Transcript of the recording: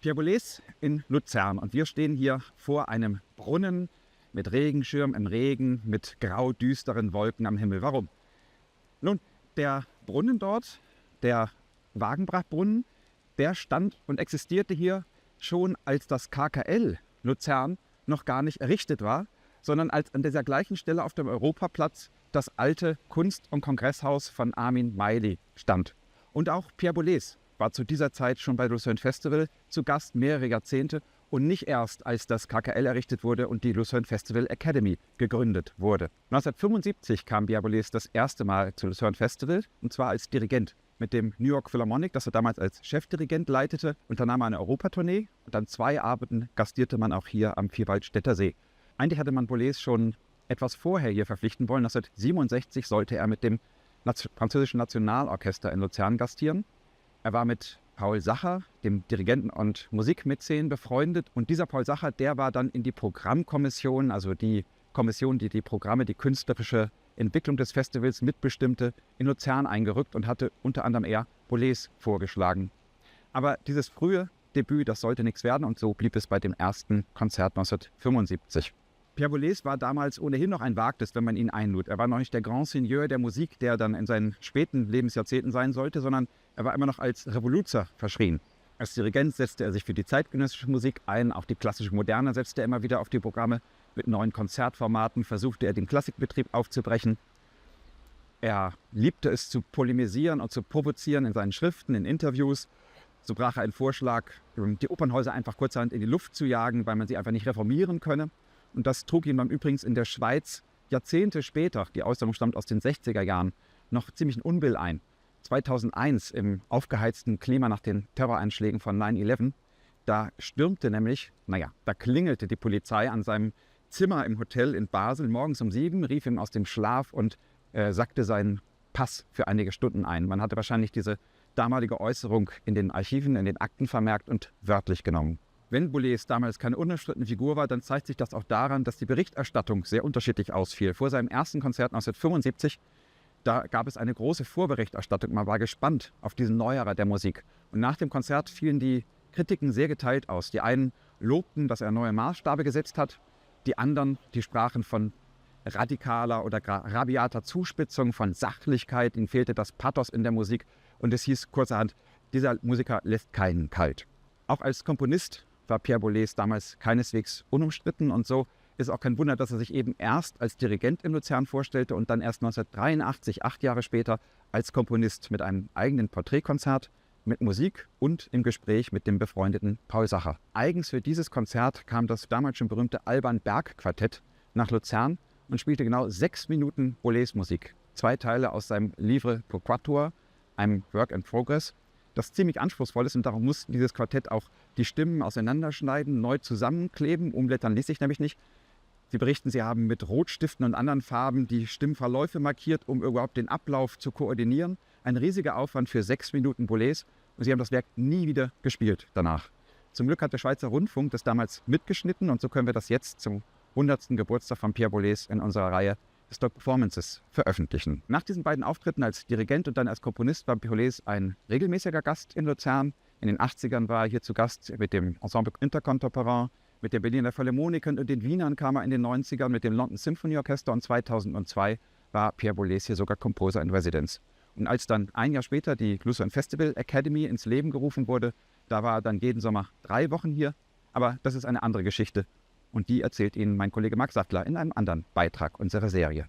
Pierre Boulez in Luzern und wir stehen hier vor einem Brunnen mit Regenschirm im Regen, mit grau-düsteren Wolken am Himmel. Warum? Nun, der Brunnen dort, der Wagenbrachbrunnen, der stand und existierte hier schon, als das KKL Luzern noch gar nicht errichtet war, sondern als an dieser gleichen Stelle auf dem Europaplatz das alte Kunst- und Kongresshaus von Armin Maily stand. Und auch Pierre Boulez war zu dieser Zeit schon bei Lucerne Festival zu Gast mehrere Jahrzehnte und nicht erst, als das KKL errichtet wurde und die Lucerne Festival Academy gegründet wurde. 1975 kam Pierre Boulez das erste Mal zu Lucerne Festival, und zwar als Dirigent mit dem New York Philharmonic, das er damals als Chefdirigent leitete, unternahm er eine Europatournee und an 2 Abenden gastierte man auch hier am Vierwaldstätter See. Eigentlich hatte man Boulez schon etwas vorher hier verpflichten wollen. 1967 sollte er mit dem französischen Nationalorchester in Luzern gastieren. Er war mit Paul Sacher, dem Dirigenten und Musikmäzen, befreundet. Und dieser Paul Sacher, der war dann in die Programmkommission, also die Kommission, die die Programme, die künstlerische Entwicklung des Festivals mitbestimmte, in Luzern eingerückt und hatte unter anderem er Boulez vorgeschlagen. Aber dieses frühe Debüt, das sollte nichts werden, und so blieb es bei dem ersten Konzert 1975. Pierre Boulez war damals ohnehin noch ein Wagnis, wenn man ihn einlud. Er war noch nicht der Grand Seigneur der Musik, der dann in seinen späten Lebensjahrzehnten sein sollte, sondern er war immer noch als Revoluzer verschrien. Als Dirigent setzte er sich für die zeitgenössische Musik ein, auch die klassische Moderne setzte er immer wieder auf die Programme. Mit neuen Konzertformaten versuchte er, den Klassikbetrieb aufzubrechen. Er liebte es zu polemisieren und zu provozieren in seinen Schriften, in Interviews. So brach er einen Vorschlag, die Opernhäuser einfach kurzerhand in die Luft zu jagen, weil man sie einfach nicht reformieren könne. Und das trug ihm dann übrigens in der Schweiz Jahrzehnte später, die Ausstellung stammt aus den 60er Jahren, noch ziemlich ein Unbill ein. 2001 im aufgeheizten Klima nach den Terroranschlägen von 9/11, da stürmte nämlich, da klingelte die Polizei an seinem Zimmer im Hotel in Basel morgens um 7, rief ihn aus dem Schlaf und sackte seinen Pass für einige Stunden ein. Man hatte wahrscheinlich diese damalige Äußerung in den Archiven, in den Akten vermerkt und wörtlich genommen. Wenn Boulez damals keine unumstrittene Figur war, dann zeigt sich das auch daran, dass die Berichterstattung sehr unterschiedlich ausfiel. Vor seinem ersten Konzert 1975, da gab es eine große Vorberichterstattung. Man war gespannt auf diesen Neuerer der Musik. Und nach dem Konzert fielen die Kritiken sehr geteilt aus. Die einen lobten, dass er neue Maßstabe gesetzt hat. Die anderen, die sprachen von radikaler oder rabiater Zuspitzung, von Sachlichkeit. Ihnen fehlte das Pathos in der Musik. Und es hieß kurzerhand, dieser Musiker lässt keinen kalt. Auch als Komponist war Pierre Boulez damals keineswegs unumstritten, und so ist auch kein Wunder, dass er sich eben erst als Dirigent in Luzern vorstellte und dann erst 1983, 8 Jahre später, als Komponist mit einem eigenen Porträtkonzert, mit Musik und im Gespräch mit dem befreundeten Paul Sacher. Eigens für dieses Konzert kam das damals schon berühmte Alban Berg Quartett nach Luzern und spielte genau 6 Minuten Boulez Musik. 2 Teile aus seinem Livre pour Quatuor, einem Work in Progress, das ziemlich anspruchsvoll ist, und darum mussten dieses Quartett auch die Stimmen auseinanderschneiden, neu zusammenkleben. Umblättern ließ sich nämlich nicht. Sie berichten, sie haben mit Rotstiften und anderen Farben die Stimmverläufe markiert, um überhaupt den Ablauf zu koordinieren. Ein riesiger Aufwand für 6 Minuten Boulez, und sie haben das Werk nie wieder gespielt danach. Zum Glück hat der Schweizer Rundfunk das damals mitgeschnitten, und so können wir das jetzt zum 100. Geburtstag von Pierre Boulez in unserer Reihe Stock Performances veröffentlichen. Nach diesen beiden Auftritten als Dirigent und dann als Komponist war Boulez ein regelmäßiger Gast in Luzern. In den 80ern war er hier zu Gast mit dem Ensemble Intercontemporain, mit der Berliner Philharmonikern, und den Wienern kam er in den 90ern mit dem London Symphony Orchester, und 2002 war Pierre Boulez hier sogar Composer in Residence. Und als dann ein Jahr später die Lucerne Festival Academy ins Leben gerufen wurde, da war er dann jeden Sommer 3 Wochen hier. Aber das ist eine andere Geschichte. Und die erzählt Ihnen mein Kollege Marc Sattler in einem anderen Beitrag unserer Serie.